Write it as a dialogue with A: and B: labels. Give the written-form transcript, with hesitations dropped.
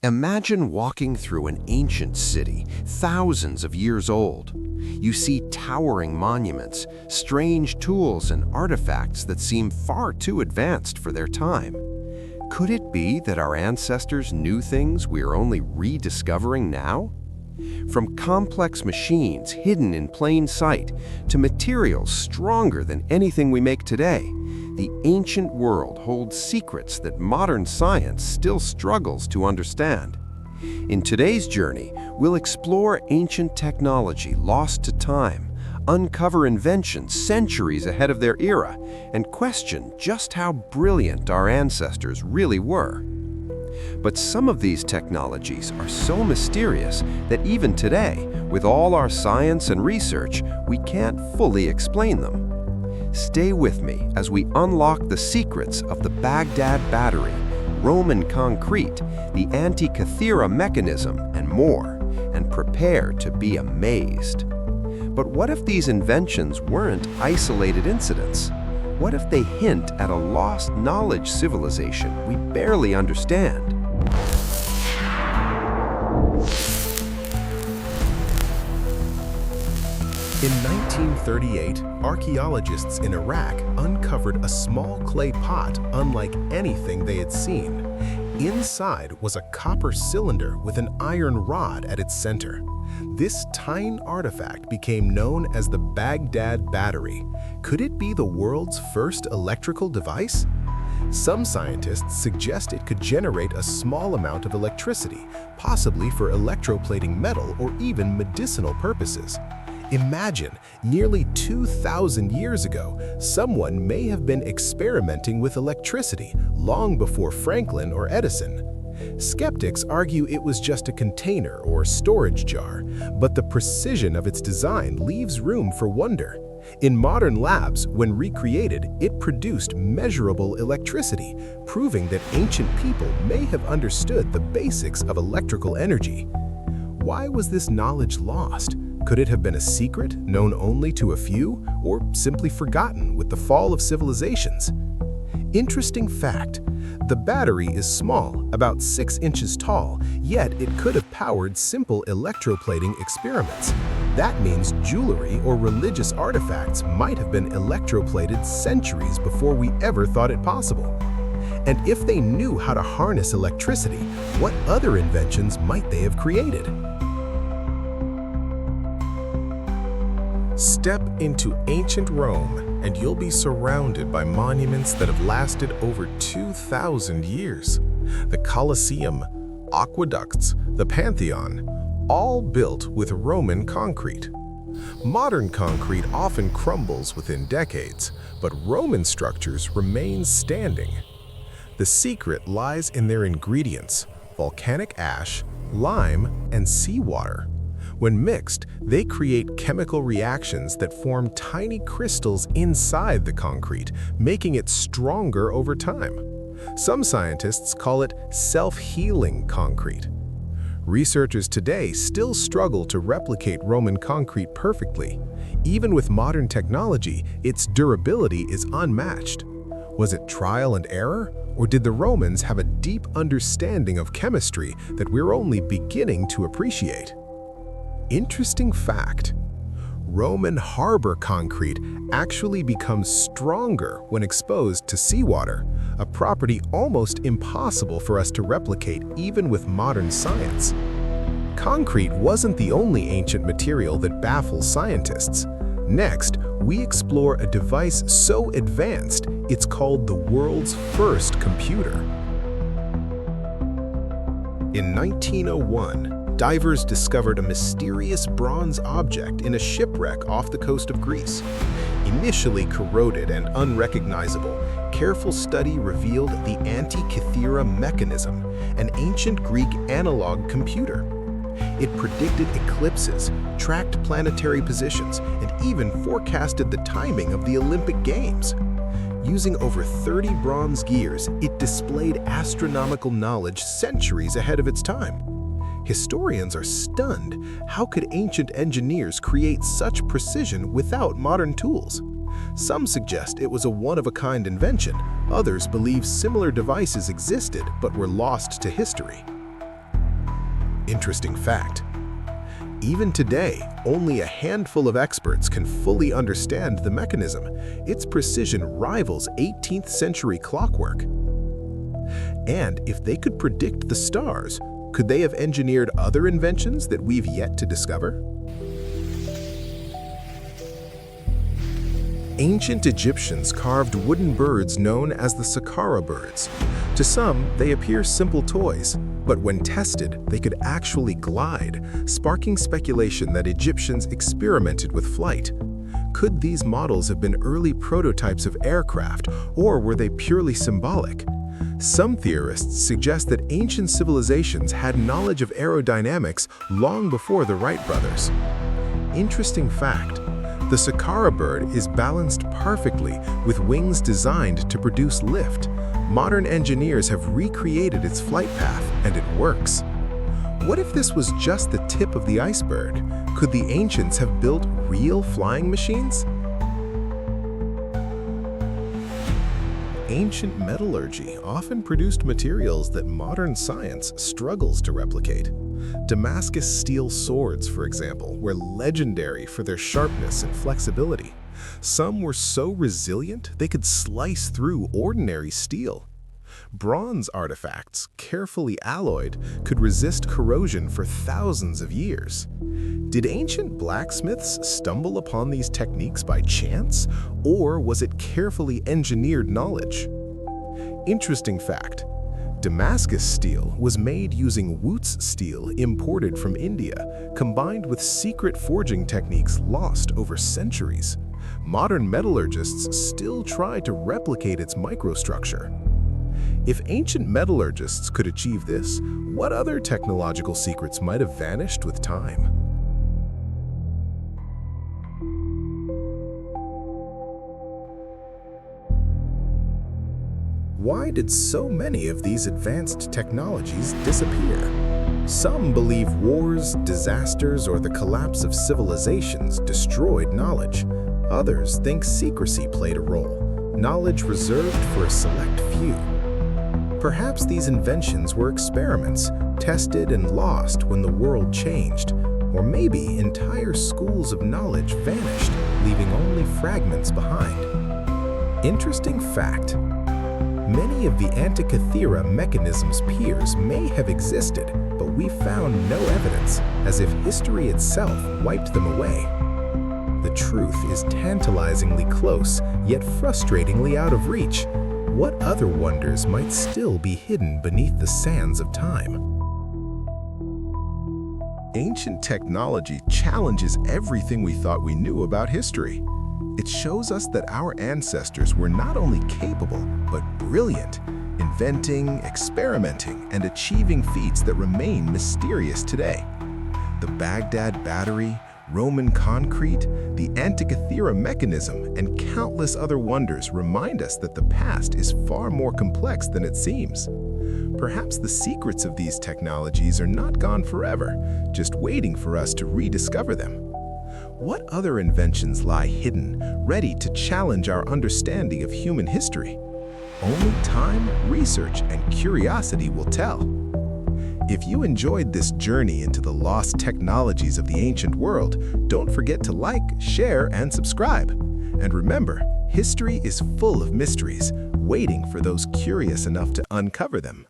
A: Imagine walking through an ancient city, thousands of years old. You see towering monuments, strange tools, and artifacts that seem far too advanced for their time. Could it be that our ancestors knew things we are only rediscovering now? From complex machines hidden in plain sight to materials stronger than anything we make today, the ancient world holds secrets that modern science still struggles to understand. In today's journey, we'll explore ancient technology lost to time, uncover inventions centuries ahead of their era, and question just how brilliant our ancestors really were. But some of these technologies are so mysterious that even today, with all our science and research, we can't fully explain them. Stay with me as we unlock the secrets of the Baghdad Battery, Roman concrete, the Antikythera Mechanism, and more, and prepare to be amazed. But what if these inventions weren't isolated incidents? What if they hint at a lost knowledge civilization we barely understand?
B: In 1938, archaeologists in Iraq uncovered a small clay pot unlike anything they had seen. Inside was a copper cylinder with an iron rod at its center. This tiny artifact became known as the Baghdad Battery. Could it be the world's first electrical device? Some scientists suggest it could generate a small amount of electricity, possibly for electroplating metal or even medicinal purposes. Imagine, nearly 2,000 years ago, someone may have been experimenting with electricity long before Franklin or Edison. Skeptics argue it was just a container or storage jar, but the precision of its design leaves room for wonder. In modern labs, when recreated, it produced measurable electricity, proving that ancient people may have understood the basics of electrical energy. Why was this knowledge lost? Could it have been a secret known only to a few, or simply forgotten with the fall of civilizations? Interesting fact, the battery is small, about 6 inches tall, yet it could have powered simple electroplating experiments. That means jewelry or religious artifacts might have been electroplated centuries before we ever thought it possible. And if they knew how to harness electricity, what other inventions might they have created? Step into ancient Rome, and you'll be surrounded by monuments that have lasted over 2,000 years. The Colosseum, aqueducts, the Pantheon, all built with Roman concrete. Modern concrete often crumbles within decades, but Roman structures remain standing. The secret lies in their ingredients: volcanic ash, lime, and seawater. When mixed, they create chemical reactions that form tiny crystals inside the concrete, making it stronger over time. Some scientists call it self-healing concrete. Researchers today still struggle to replicate Roman concrete perfectly. Even with modern technology, its durability is unmatched. Was it trial and error, or did the Romans have a deep understanding of chemistry that we're only beginning to appreciate? Interesting fact, Roman harbor concrete actually becomes stronger when exposed to seawater, a property almost impossible for us to replicate even with modern science. Concrete wasn't the only ancient material that baffles scientists. Next, we explore a device so advanced it's called the world's first computer. In 1901, divers discovered a mysterious bronze object in a shipwreck off the coast of Greece. Initially corroded and unrecognizable, careful study revealed the Antikythera Mechanism, an ancient Greek analog computer. It predicted eclipses, tracked planetary positions, and even forecasted the timing of the Olympic Games. Using over 30 bronze gears, it displayed astronomical knowledge centuries ahead of its time. Historians are stunned. How could ancient engineers create such precision without modern tools? Some suggest it was a one-of-a-kind invention. Others believe similar devices existed but were lost to history. Interesting fact. Even today, only a handful of experts can fully understand the mechanism. Its precision rivals 18th century clockwork. And if they could predict the stars, could they have engineered other inventions that we've yet to discover? Ancient Egyptians carved wooden birds known as the Saqqara birds. To some, they appear simple toys, but when tested, they could actually glide, sparking speculation that Egyptians experimented with flight. Could these models have been early prototypes of aircraft, or were they purely symbolic? Some theorists suggest that ancient civilizations had knowledge of aerodynamics long before the Wright brothers. Interesting fact. The Saqqara bird is balanced perfectly with wings designed to produce lift. Modern engineers have recreated its flight path, and it works. What if this was just the tip of the iceberg? Could the ancients have built real flying machines? Ancient metallurgy often produced materials that modern science struggles to replicate. Damascus steel swords, for example, were legendary for their sharpness and flexibility. Some were so resilient they could slice through ordinary steel. Bronze artifacts, carefully alloyed, could resist corrosion for thousands of years. Did ancient blacksmiths stumble upon these techniques by chance, or was it carefully engineered knowledge? Interesting fact. Damascus steel was made using Wootz steel imported from India, combined with secret forging techniques lost over centuries. Modern metallurgists still try to replicate its microstructure. If ancient metallurgists could achieve this, what other technological secrets might have vanished with time? Why did so many of these advanced technologies disappear? Some believe wars, disasters, or the collapse of civilizations destroyed knowledge. Others think secrecy played a role, knowledge reserved for a select few. Perhaps these inventions were experiments, tested and lost when the world changed. Or maybe entire schools of knowledge vanished, leaving only fragments behind. Interesting fact. Many of the Antikythera Mechanism's peers may have existed, but we found no evidence, as if history itself wiped them away. The truth is tantalizingly close, yet frustratingly out of reach. What other wonders might still be hidden beneath the sands of time? Ancient technology challenges everything we thought we knew about history. It shows us that our ancestors were not only capable, but brilliant, inventing, experimenting, and achieving feats that remain mysterious today. The Baghdad Battery, Roman concrete, the Antikythera Mechanism, and countless other wonders remind us that the past is far more complex than it seems. Perhaps the secrets of these technologies are not gone forever, just waiting for us to rediscover them. What other inventions lie hidden, ready to challenge our understanding of human history? Only time, research, and curiosity will tell. If you enjoyed this journey into the lost technologies of the ancient world, don't forget to like, share, and subscribe. And remember, history is full of mysteries, waiting for those curious enough to uncover them.